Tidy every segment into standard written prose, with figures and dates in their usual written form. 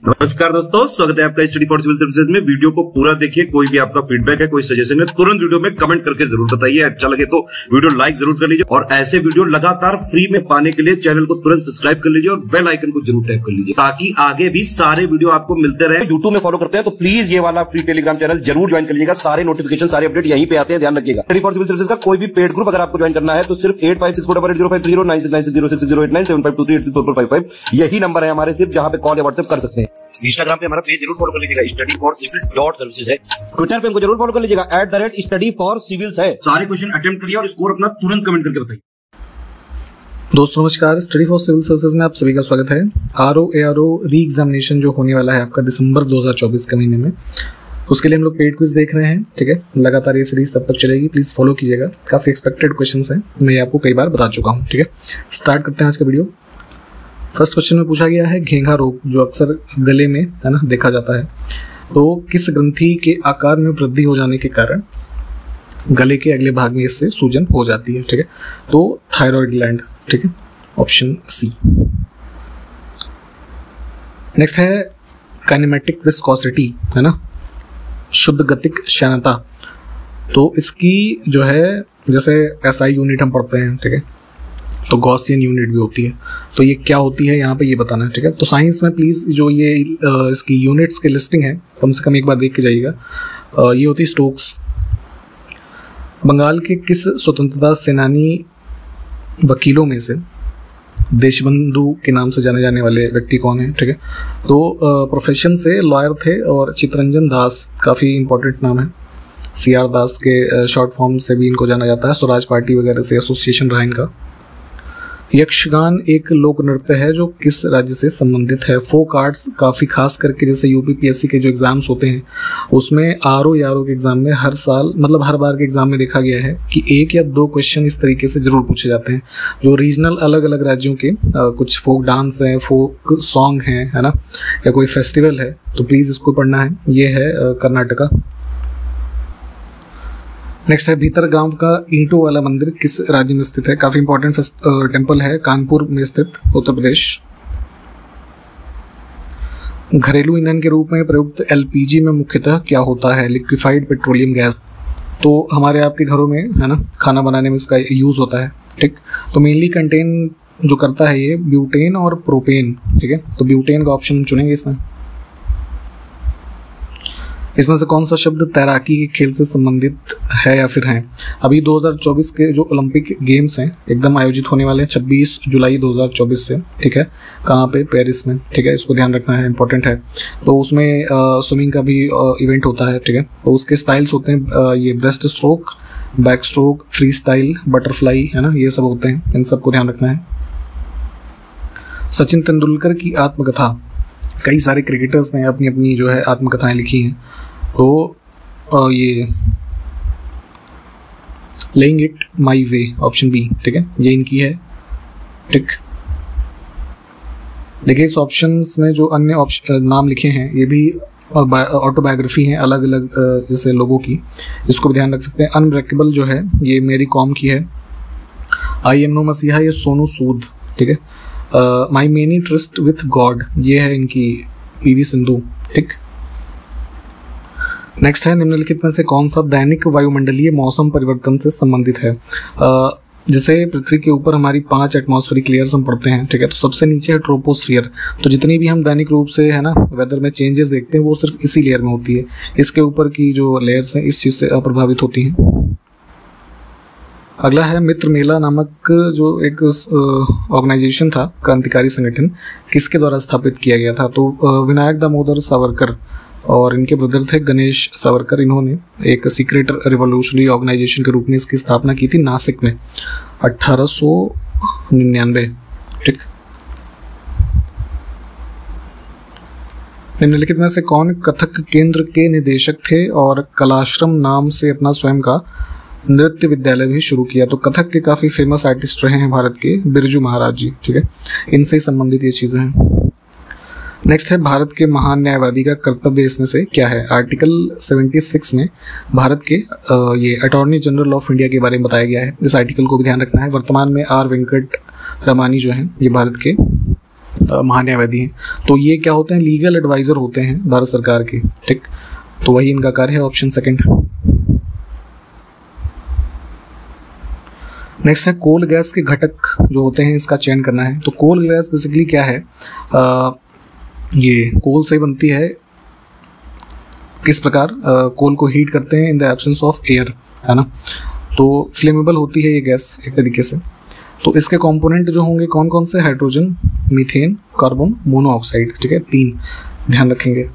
नमस्कार दोस्तों, स्वागत है आपका स्टडी फॉर सिविल सर्विसेज में। वीडियो को पूरा देखिए। कोई भी आपका फीडबैक है, कोई सजेशन है, तुरंत वीडियो में कमेंट करके जरूर बताइए। अच्छा लगे तो वीडियो लाइक जरूर कर लीजिए और ऐसे वीडियो लगातार फ्री में पाने के लिए चैनल को तुरंत सब्सक्राइब कर लीजिए और बेल आइकन को जरूर टैप कर लीजिए ताकि आगे भी सारे वीडियो आपको मिलते रहे। यूट्यूब में फॉलो करते हैं तो प्लीज ये वाला फ्री टेलीग्राम चैनल जरूर ज्वाइन कर लीजिएगा। सारे नोटिफिकेशन, सारे अपडेट यहीं पे आते हैं, ध्यान रखिएगा। स्टडी फॉर सिविल सर्विसेज का कोई भी पेड ग्रुप अगर आपको ज्वाइन करना है तो सिर्फ 85648805309606089752386455 यही नंबर है हमारे, सिर्फ जहां पे कॉल या व्हाट्सएप कर सकते हैं। इंस्टाग्राम पे हमारा पेज जरूर फॉलो कर लीजिएगा, स्टडी फॉर सिविल .सर्विसेज है। ट्विटर पे हमको जरूर फॉलो कर लीजिएगा, @study for civils है। सारे क्वेश्चन अटेम्प्ट करिए और स्कोर अपना तुरंत कमेंट करके बताइए। दोस्तों नमस्कार, स्टडी फॉर सिविल सर्विसेज में आप सभी का स्वागत है। आरओ एआरओ री एग्जामिनेशन जो होने वाला है आपका दिसंबर 2024 के महीने में, उसके लिए हम लोग पेड क्विज देख रहे हैं। ठीक है, लगातार ये सीरीज तब तक चलेगी, प्लीज फॉलो कीजिएगा। काफी एक्सपेक्टेड क्वेश्चंस हैं, मैं आपको कई बार बता चुका हूँ। ठीक है, स्टार्ट करते हैं आज का वीडियो। फर्स्ट क्वेश्चन में पूछा गया है घेंघा रोग जो अक्सर गले में है ना देखा जाता है, तो किस ग्रंथि के आकार में वृद्धि हो जाने के कारण गले के अगले भाग में इससे सूजन हो जाती है। ठीक है, तो थायराइड ग्लैंड। ठीक है, ऑप्शन सी। नेक्स्ट है काइनेमेटिक विस्कोसिटी, है ना, शुद्ध गतिक श्यानता। तो इसकी जो है जैसे एसआई यूनिट हम पढ़ते हैं, ठीक है, तो गॉसियन यूनिट भी होती है। तो ये क्या होती है यहाँ पे ये बताना है। ठीक है, तो साइंस में प्लीज जो ये इसकी यूनिट्स की लिस्टिंग है कम से कम एक बार देख के जाइएगा। ये होती है स्टोक्स। बंगाल के किस स्वतंत्रता सेनानी वकीलों में से देशबंधु के नाम से जाने जाने वाले व्यक्ति कौन है? ठीक है, तो प्रोफेशन से लॉयर थे और चित्तरंजन दास, काफ़ी इंपॉर्टेंट नाम है। सीआर दास के शॉर्ट फॉर्म से भी इनको जाना जाता है। स्वराज पार्टी वगैरह से एसोसिएशन रहा इनका। यक्षगान एक लोक नृत्य है जो किस राज्य से संबंधित है? फोक आर्ट्स काफ़ी खास करके जैसे यूपीपीएससी के जो एग्जाम्स होते हैं उसमें आरओ यारो के एग्जाम में हर साल मतलब हर बार के एग्जाम में देखा गया है कि 1 या 2 क्वेश्चन इस तरीके से जरूर पूछे जाते हैं जो रीजनल अलग अलग राज्यों के कुछ फोक डांस हैं, फोक सॉन्ग हैं, है ना, या कोई फेस्टिवल है, तो प्लीज़ इसको पढ़ना है। ये है कर्नाटका। नेक्स्ट है भीतर गांव का ईंटों वाला मंदिर किस राज्य में स्थित है? काफी इंपॉर्टेंट टेम्पल है, कानपुर में स्थित, उत्तर प्रदेश। घरेलू ईंधन के रूप में प्रयुक्त एलपीजी में मुख्यतः क्या होता है? Liquefied petroleum gas. तो हमारे आपके घरों में, है ना, खाना बनाने में इसका यूज होता है। ठीक, तो मेनली कंटेन जो करता है ये ब्यूटेन और प्रोपेन। ठीक है, तो ब्यूटेन का ऑप्शन चुनेंगे इसमें। इसमें से कौन सा शब्द तैराकी के खेल से संबंधित है या फिर हैं? अभी 2024 के जो ओलंपिक गेम्स हैं एकदम आयोजित होने वाले हैं 26 जुलाई 2024 से। ठीक है, कहाँ पे? पेरिस में। ठीक है, इसको ध्यान रखना है, इंपॉर्टेंट है। तो उसमें स्विमिंग का भी इवेंट होता है। ठीक है, तो उसके स्टाइल्स होते हैं ये breast stroke, back stroke, free style, butterfly, है ना, ये सब होते हैं। इन सबको ध्यान रखना है। सचिन तेंदुलकर की आत्मकथा, कई सारे क्रिकेटर्स ने अपनी अपनी जो है आत्मकथाएं लिखी हैं। तो ये laying it my way, option B. ठीक है, ये इनकी है। ठीक, देखिए इस ऑप्शंस में जो अन्य ऑप्शन नाम लिखे हैं ये भी ऑटोबायोग्राफी हैं अलग अलग जैसे लोगों की, इसको भी ध्यान रख सकते हैं। अनब्रेकेबल जो है ये मेरी कॉम की है। आई एम नो मसीहा ये सोनू सूद। ठीक है, माई मेनी ट्रस्ट विथ गॉड ये है इनकी पीवी सिंधु। ठीक, नेक्स्ट है निम्नलिखित में से कौन सा दैनिक वायुमंडलीय मौसम परिवर्तन से संबंधित है? जैसे पृथ्वी के ऊपर हमारी 5 एटमॉस्फेरिक लेयर्स हम पढ़ते हैं। ठीक है, तो सबसे नीचे है ट्रोपोस्फियर। तो जितनी भी हम दैनिक रूप से, है ना, वेदर में चेंजेस देखते हैं वो सिर्फ इसी लेयर में होती है। इसके ऊपर की जो लेयर्स हैं इस चीज़ से अप्रभावित होती हैं। अगला है मित्र मेला नामक जो एक ऑर्गेनाइजेशन था, क्रांतिकारी संगठन, किसके द्वारा स्थापित किया गया था? तो विनायक दामोदर सावरकर और इनके ब्रदर थे गणेश सावरकर। इन्होंने एक सीक्रेट रिवॉल्यूशनरी ऑर्गेनाइजेशन के रूप में इसकी स्थापना की थी नासिक में 1899। ठीक, निम्नलिखित में से कौन कथक केंद्र के निदेशक थे और कलाश्रम नाम से अपना स्वयं का नृत्य विद्यालय भी शुरू किया? तो कथक के काफ़ी फेमस आर्टिस्ट रहे हैं भारत के, बिरजू महाराज जी। ठीक है, इनसे संबंधित ये चीज़ें हैं। नेक्स्ट है भारत के महान न्यायवादी का कर्तव्य इसमें से क्या है? आर्टिकल 76 में भारत के ये अटॉर्नी जनरल ऑफ इंडिया के बारे में बताया गया है। इस आर्टिकल को भी ध्यान रखना है। वर्तमान में आर वेंकट रमानी जो हैं ये भारत के महान्यायवादी हैं। तो ये क्या होते हैं, लीगल एडवाइज़र होते हैं भारत सरकार के, ठीक। तो वही इनका कार्य है, ऑप्शन सेकंड। नेक्स्ट है कोल गैस के घटक जो होते हैं इसका चयन करना है। तो कोल गैस बेसिकली क्या है, ये कोल से बनती है। किस प्रकार कोल को हीट करते हैं in the absence of air, है ना। तो फ्लेमेबल होती है ये गैस एक तरीके से। तो इसके कंपोनेंट जो होंगे कौन कौन से, हाइड्रोजन, मीथेन, कार्बन मोनोऑक्साइड, ठीक है, 3 ध्यान रखेंगे।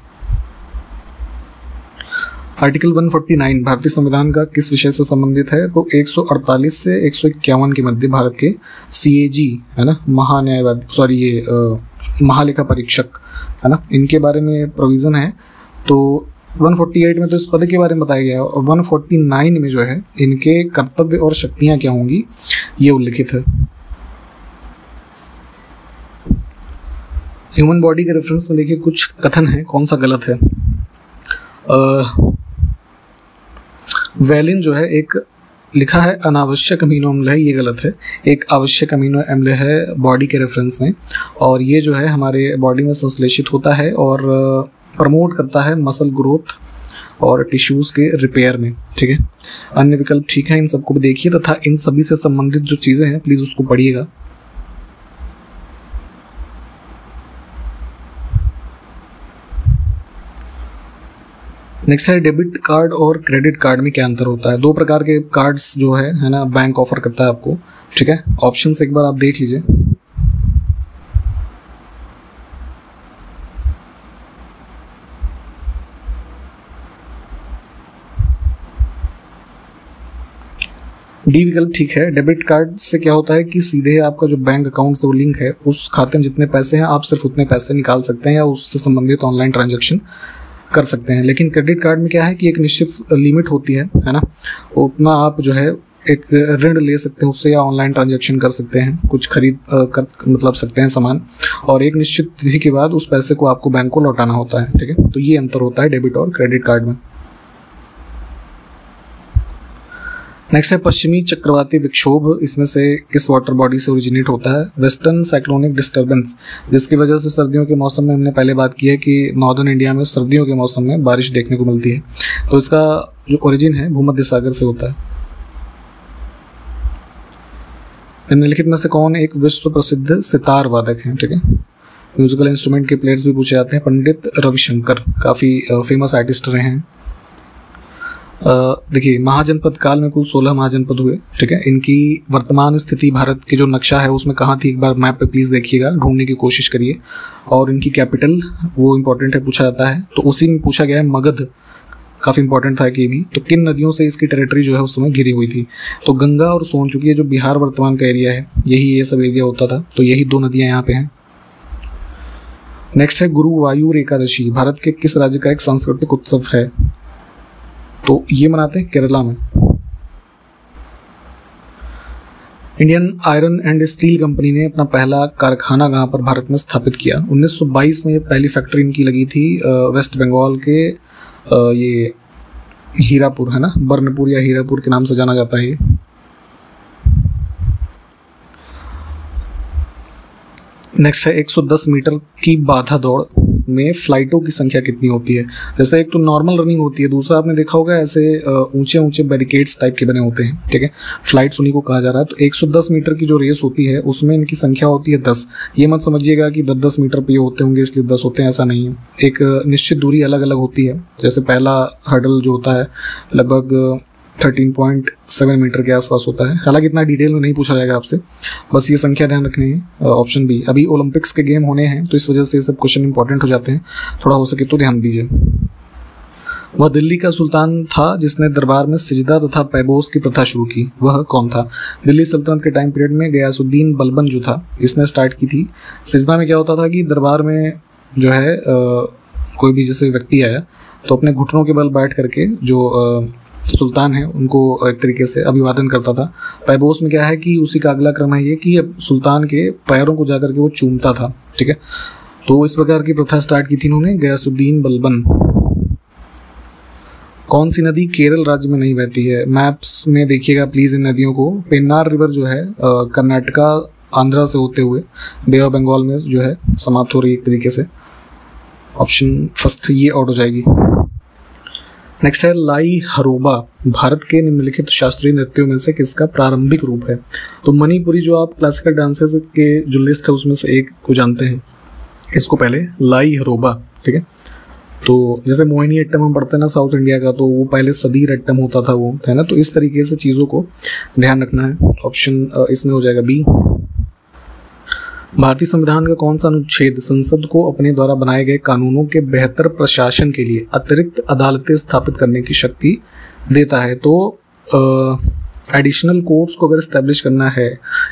आर्टिकल 149 भारतीय संविधान का किस विषय से संबंधित है, तो 148 से 151 के मध्य भारत के CAG, है ना, महान्यायवादी, ये महालेखा परीक्षक, है ना, इनके बारे में प्रोविज़न है। तो 148 में तो इस पद के बारे में बताया गया है, और 149 में जो है इनके कर्तव्य और शक्तियाँ क्या होंगी ये उल्लिखित है। ह्यूमन बॉडी के रेफरेंस में देखिए कुछ कथन है, कौन सा गलत है। वैलिन जो है एक लिखा है अनावश्यक अमीनो अम्ल है, ये गलत है। एक आवश्यक अमीनो अम्ल है बॉडी के रेफरेंस में, और ये जो है हमारे बॉडी में संश्लेषित होता है और प्रमोट करता है मसल ग्रोथ और टिश्यूज़ के रिपेयर में, ठीक है। अन्य विकल्प ठीक है, इन सबको भी देखिए तथा इन सभी से संबंधित जो चीज़ें हैं प्लीज़ उसको पढ़िएगा। नेक्स्ट है डेबिट कार्ड और क्रेडिट कार्ड में क्या अंतर होता है। 2 प्रकार के कार्ड्स जो है ना, बैंक ऑफर करता है आपको, ठीक है। ऑप्शन एक बार आप देख लीजिए। डी विकल्प ठीक है। डेबिट कार्ड से क्या होता है कि सीधे आपका जो बैंक अकाउंट से वो लिंक है, उस खाते में जितने पैसे हैं आप सिर्फ उतने पैसे निकाल सकते हैं या उससे संबंधित ऑनलाइन ट्रांजैक्शन कर सकते हैं। लेकिन क्रेडिट कार्ड में क्या है कि एक निश्चित लिमिट होती है ना, उतना आप जो है एक ऋण ले सकते हैं उससे, या ऑनलाइन ट्रांजैक्शन कर सकते हैं, कुछ खरीद मतलब सकते हैं सामान, और एक निश्चित तिथि के बाद उस पैसे को आपको बैंक को लौटाना होता है, ठीक है। तो ये अंतर होता है डेबिट और क्रेडिट कार्ड में। नेक्स्ट है पश्चिमी चक्रवाती विक्षोभ, इसमें से किस वाटर बॉडी से ओरिजिनेट होता है। वेस्टर्न साइक्लोनिक डिस्टर्बेंस, जिसकी वजह से सर्दियों के मौसम में हमने पहले बात की है कि नॉर्दर्न इंडिया में सर्दियों के मौसम में बारिश देखने को मिलती है। तो इसका जो ओरिजिन है भूमध्य सागर से होता है। निम्नलिखित में से कौन एक विश्व प्रसिद्ध सितार वादक है, ठीक है। म्यूजिकल इंस्ट्रूमेंट के प्लेयर्स भी पूछे जाते हैं। पंडित रविशंकर काफ़ी फेमस आर्टिस्ट रहे हैं। देखिए महाजनपद काल में कुल 16 महाजनपद हुए, ठीक है। इनकी वर्तमान स्थिति भारत के जो नक्शा है उसमें कहाँ थी, एक बार मैप पे प्लीज़ देखिएगा, ढूंढने की कोशिश करिए। और इनकी कैपिटल वो इम्पोर्टेंट है, पूछा जाता है। तो उसी में पूछा गया है मगध, काफ़ी इंपॉर्टेंट था कि भी। तो किन नदियों से इसकी टेरिटरी जो है उस समय घिरी हुई थी, तो गंगा और सोन, चूंकि ये जो बिहार वर्तमान का एरिया है यही ये सब एरिया होता था, तो यही 2 नदियाँ यहाँ पे हैं। नेक्स्ट है गुरुवायूर एकादशी, भारत के किस राज्य का एक सांस्कृतिक उत्सव है, तो ये मनाते हैं केरला में। Indian iron and steel company ने अपना पहला कारखाना कहाँ पर भारत में स्थापित किया। 1922 में ये पहली फैक्ट्री इनकी लगी थी वेस्ट बंगाल के ये हीरापुर, है ना, बर्नपुर या हीरापुर के नाम से जाना जाता है ये। नेक्स्ट है 110 मीटर की बाधा दौड़ में फ्लाइटों की संख्या कितनी होती है। जैसे एक तो नॉर्मल रनिंग होती है, दूसरा आपने देखा होगा ऐसे ऊंचे ऊंचे बैरिकेड्स टाइप के बने होते हैं, ठीक है। फ्लाइट्स उन्हीं को कहा जा रहा है। तो 110 मीटर की जो रेस होती है उसमें इनकी संख्या होती है 10। ये मत समझिएगा कि 10-10 मीटर पे होते होंगे इसलिए 10 होते हैं, ऐसा नहीं है। एक निश्चित दूरी अलग अलग होती है। जैसे पहला हर्डल जो होता है लगभग 13.7 मीटर के आसपास होता है। हालांकि इतना डिटेल में नहीं पूछा जाएगा आपसे, बस ये संख्या ध्यान रखनी है। ऑप्शन बी, अभी ओलंपिक्स के गेम होने हैं तो इस वजह से ये सब क्वेश्चन इंपॉर्टेंट हो जाते हैं, थोड़ा हो सके तो ध्यान दीजिए। वह दिल्ली का सुल्तान था जिसने दरबार में सिजदा तथा पैबोस की प्रथा शुरू की, वह कौन था। दिल्ली सल्तनत के टाइम पीरियड में गयासुद्दीन बलबन जो था इसने स्टार्ट की थी। सिजदा में क्या होता था कि दरबार में जो है कोई भी जैसे व्यक्ति आया तो अपने घुटनों के बल बैठ करके जो सुल्तान है उनको एक तरीके से अभिवादन करता था। पैबोस में क्या है कि उसी का अगला क्रम है ये कि अब सुल्तान के पैरों को जाकर के वो चूमता था, ठीक है। तो इस प्रकार की प्रथा स्टार्ट की थी इन्होंने, गयासुद्दीन बलबन। कौन सी नदी केरल राज्य में नहीं बहती है। मैप्स में देखिएगा प्लीज़ इन नदियों को। पेन्नार रिवर जो है कर्नाटका आंध्रा से होते हुए बे ऑफ बंगाल में जो है समाप्त हो रही है एक तरीके से। ऑप्शन फर्स्ट ये आउट हो जाएगी। नेक्स्ट है लाई हरोबा भारत के निम्नलिखित शास्त्रीय नृत्यों में से किसका प्रारंभिक रूप है? तो मणिपुरी जो आप क्लासिकल डांसेस के जो लिस्ट है उसमें से एक को जानते हैं, इसको पहले लाई हरोबा, ठीक है। तो जैसे मोहिनी अट्टम हम पढ़ते हैं ना साउथ इंडिया का, तो वो पहले सदीर अट्टम होता था वो, है ना। तो इस तरीके से चीज़ों को ध्यान रखना है। ऑप्शन इसमें हो जाएगा बी। भारतीय संविधान का कौन सा अनुच्छेद संसद को अपने द्वारा बनाए गए कानूनों के बेहतर प्रशासन के लिए अतिरिक्त अदालतें स्थापित करने की शक्ति देता है? तो एडिशनल कोर्ट्स को अगर इस्टेब्लिश करना है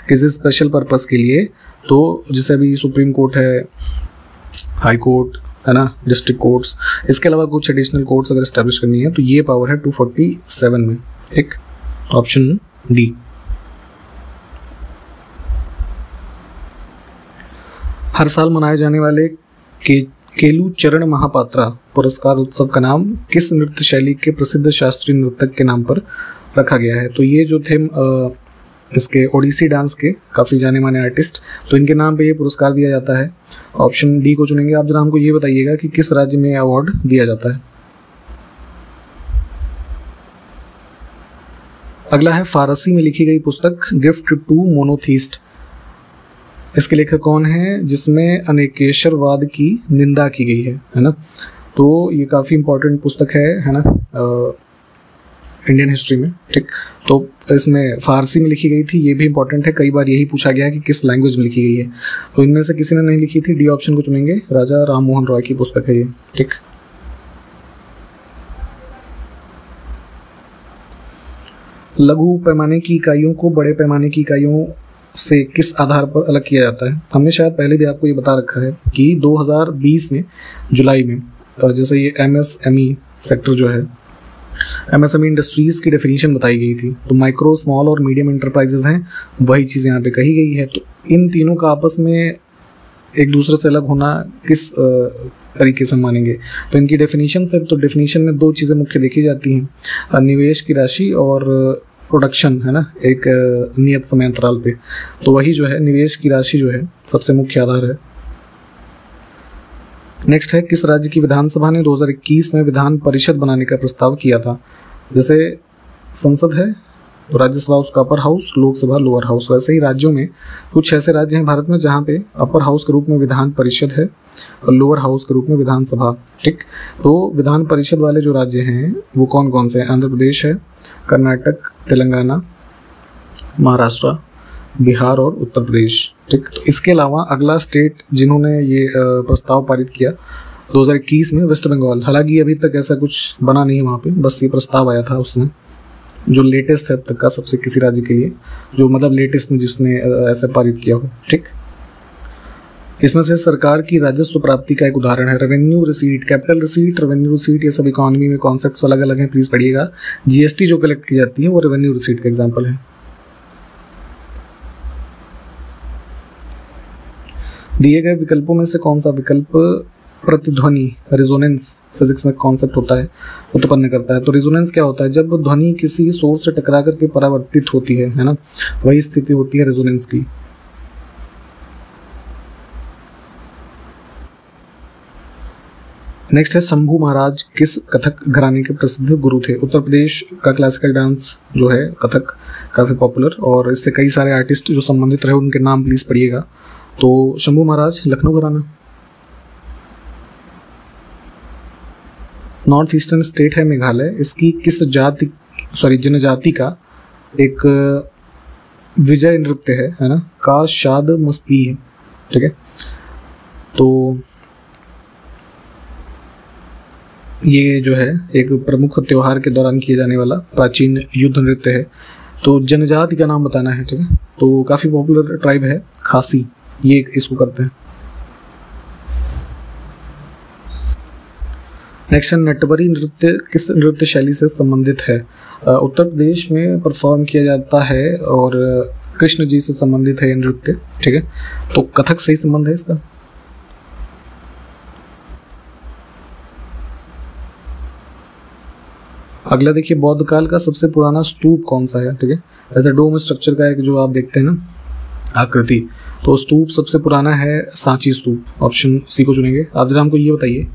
किसी स्पेशल पर्पस के लिए, तो जैसे अभी सुप्रीम कोर्ट है, हाई कोर्ट है ना, डिस्ट्रिक्ट कोर्ट्स, इसके अलावा कुछ एडिशनल कोर्ट्स अगर इस्टेब्लिश करनी है तो ये पावर है 247 में, ठीक। Option D. हर साल मनाए जाने वाले केलू चरण महापात्रा पुरस्कार उत्सव का नाम किस नृत्य शैली के प्रसिद्ध शास्त्रीय नृतक के नाम पर रखा गया है? तो ये जो थे इसके ओडिसी डांस के काफ़ी जाने माने आर्टिस्ट, तो इनके नाम पे ये पुरस्कार दिया जाता है। ऑप्शन डी को चुनेंगे। आप जरा हमको ये बताइएगा कि किस राज्य में अवार्ड दिया जाता है। अगला है फारसी में लिखी गई पुस्तक गिफ्ट टू मोनोथीस्ट, इसके लेखक कौन है जिसमें अनेकेश्वरवाद की निंदा की गई है ना। तो ये काफ़ी इंपॉर्टेंट पुस्तक है ना, इंडियन हिस्ट्री में, ठीक। तो इसमें फारसी में लिखी गई थी, ये भी इंपॉर्टेंट है, कई बार यही पूछा गया कि किस लैंग्वेज में लिखी गई है। तो इनमें से किसी ने नहीं लिखी थी, डी ऑप्शन को चुनेंगे। राजा राम मोहन रॉय की पुस्तक है ये, ठीक। लघु पैमाने की इकाइयों को बड़े पैमाने की इकाइयों से किस आधार पर अलग किया जाता है? हमने शायद पहले भी आपको ये बता रखा है कि 2020 में जुलाई में जैसे ये MSME सेक्टर जो है, MSME इंडस्ट्रीज की डेफिनेशन बताई गई थी। तो माइक्रो, स्मॉल और मीडियम एंटरप्राइजेज हैं, वही चीज़ यहाँ पे कही गई है। तो इन तीनों का आपस में एक दूसरे से अलग होना किस तरीके से मानेंगे? तो इनकी डेफिनेशन से, तो डेफिनेशन में दो चीज़ें मुख्य देखी जाती हैं, निवेश की राशि और प्रोडक्शन, है ना, एक नियत समय अंतराल पे। तो वही जो है निवेश की राशि जो है सबसे मुख्य आधार है। नेक्स्ट है किस राज्य की विधानसभा ने 2021 में विधान परिषद बनाने का प्रस्ताव किया था? जैसे संसद है तो राज्यसभा उसका upper house, Lok Sabha lower house, वैसे ही राज्यों में कुछ ऐसे राज्य हैं भारत में जहाँ पे अपर हाउस के रूप में विधान परिषद है और लोअर हाउस के रूप में विधानसभा, ठीक। तो विधान परिषद वाले जो राज्य हैं वो कौन कौन से हैं? आंध्र प्रदेश है, कर्नाटक, तेलंगाना, महाराष्ट्र, बिहार और उत्तर प्रदेश, ठीक। तो इसके अलावा अगला स्टेट जिन्होंने ये प्रस्ताव पारित किया 2021 में, वेस्ट बंगाल। हालांकि अभी तक ऐसा कुछ बना नहीं वहाँ पे, बस ये प्रस्ताव आया था उसमें, जो लेटेस्ट है अब तक का सबसे किसी राज्य के लिए, जो मतलब लेटेस्ट में जिसने ऐसा पारित किया हो, ठीक। इसमें से सरकार की राजस्व प्राप्ति का एक उदाहरण है revenue receipt, capital receipt, revenue receipt, ये सब इकोनॉमी में कॉन्सेप्ट्स अलग अलग हैं, प्लीज पढ़िएगा। GST जो कलेक्ट की जाती है वो रेवेन्यू रिसीट का एग्जाम्पल है। दिए गए विकल्पों में से कौन सा विकल्प प्रतिध्वनि, रेजोनेंस फिजिक्स में कॉन्सेप्ट होता है, उत्पन्न करता है? तो रेजोनेंस क्या होता है? जब ध्वनि किसी सोर्स से टकरा करके परावर्तित होती है ना, वही स्थिति होती है रेजोनेंस की। नेक्स्ट है शंभू महाराज किस कथक घराने के प्रसिद्ध गुरु थे? उत्तर प्रदेश का क्लासिकल डांस जो है कथक काफ़ी पॉपुलर, और इससे कई सारे आर्टिस्ट जो संबंधित रहे उनके नाम प्लीज पढ़िएगा। तो शंभू महाराज लखनऊ घराना। नॉर्थ ईस्टर्न स्टेट है मेघालय, इसकी किस जनजाति का एक विजय नृत्य है ना, का शाद मस्ती है, ठीक है। तो ये जो है एक प्रमुख त्योहार के दौरान किए जाने वाला प्राचीन युद्ध नृत्य है। तो जनजाति का नाम बताना है, ठीक है। तो काफ़ी पॉपुलर ट्राइब है खासी, ये इसको करते हैं। नेक्स्ट है नटवरी नृत्य किस नृत्य शैली से संबंधित है? उत्तर प्रदेश में परफॉर्म किया जाता है और कृष्ण जी से संबंधित है ये नृत्य, ठीक है। तो कथक से ही संबंध है इसका। अगला देखिए बौद्ध काल का सबसे पुराना स्तूप कौन सा है, ठीक है। ऐसा डोम स्ट्रक्चर का एक जो आप देखते हैं ना, आकृति। तो स्तूप सबसे पुराना है सांची स्तूप, ऑप्शन सी को चुनेंगे। आप जरा हमको ये बताइए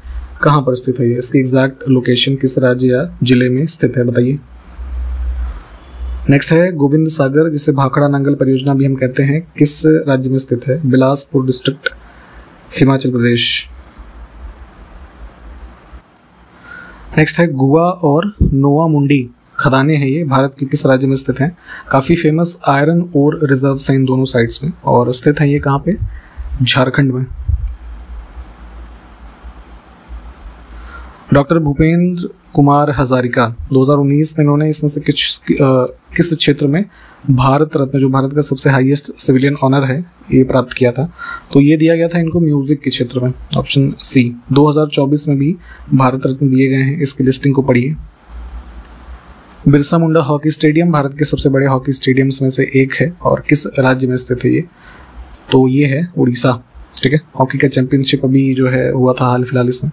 कहाँ पर स्थित है ये, इसकी एग्जैक्ट लोकेशन किस राज्य या जिले में स्थित है, बताइए। नेक्स्ट है गोविंद सागर, जिसे भाखड़ा नांगल परियोजना भी हम कहते हैं, किस राज्य में स्थित है, बिलासपुर डिस्ट्रिक्ट, हिमाचल प्रदेश। नेक्स्ट है गुआ और नोवा मुंडी खदानें हैं, ये भारत के किस राज्य में स्थित हैं। काफ़ी फेमस आयरन और रिजर्व हैं इन दोनों साइट्स में, और स्थित है ये कहाँ पे, झारखंड में। डॉक्टर भूपेंद्र कुमार हजारिका 2019 में इन्होंने इसमें से किस क्षेत्र में भारत रत्न, जो भारत का सबसे हाईएस्ट सिविलियन ऑनर है, ये प्राप्त किया था। तो ये दिया गया था इनको म्यूजिक के क्षेत्र में, ऑप्शन सी। 2024 में भी भारत रत्न दिए गए हैं, इसकी लिस्टिंग को पढ़िए। बिरसा मुंडा हॉकी स्टेडियम भारत के सबसे बड़े हॉकी स्टेडियम्स में से एक है, और किस राज्य में स्थित है ये, तो ये है उड़ीसा। ठीक है, हॉकी का चैंपियनशिप अभी जो है हुआ था हाल फिलहाल इसमें।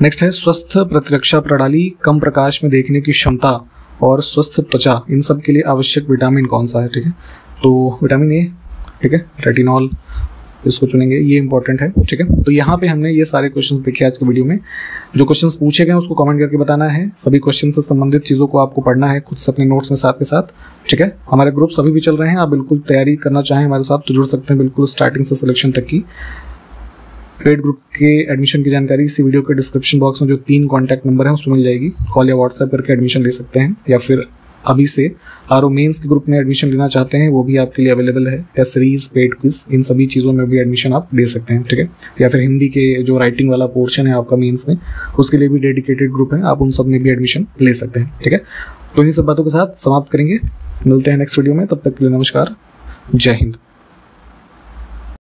नेक्स्ट है स्वस्थ प्रतिरक्षा प्रणाली, कम प्रकाश में देखने की क्षमता और स्वस्थ त्वचा, इन सब के लिए आवश्यक विटामिन कौन सा है। ठीक है, तो विटामिन ए, ठीक है, रेटिनॉल, इसको चुनेंगे, ये इंपॉर्टेंट है। ठीक है, तो यहाँ पे हमने ये सारे क्वेश्चंस देखे आज के वीडियो में। जो क्वेश्चंस पूछे गए उसको कमेंट करके बताना है, सभी क्वेश्चन से संबंधित चीज़ों को आपको पढ़ना है खुद से अपने नोट्स में साथ के साथ। ठीक है, हमारे ग्रुप्स अभी भी चल रहे हैं, आप बिल्कुल तैयारी करना चाहें हमारे साथ तो जुड़ सकते हैं, बिल्कुल स्टार्टिंग से सिलेक्शन तक की। पेड ग्रुप के एडमिशन की जानकारी इसी वीडियो के डिस्क्रिप्शन बॉक्स में जो 3 कॉन्टैक्ट नंबर है उसमें मिल जाएगी, कॉल या व्हाट्सएप करके एडमिशन ले सकते हैं, या फिर अभी से आरओ मेंस के ग्रुप में एडमिशन लेना चाहते हैं वो भी आपके लिए अवेलेबल है। टेस्ट सीरीज, पेड क्विज, इन सभी चीज़ों में भी एडमिशन आप ले सकते हैं। ठीक है, या फिर हिंदी के जो राइटिंग वाला पोर्शन है आपका मेंस में, उसके लिए भी डेडिकेटेड ग्रुप है, आप उन सब में भी एडमिशन ले सकते हैं। ठीक है, तो इन्हीं सब बातों के साथ समाप्त करेंगे, मिलते हैं नेक्स्ट वीडियो में, तब तक के लिए नमस्कार, जय हिंद।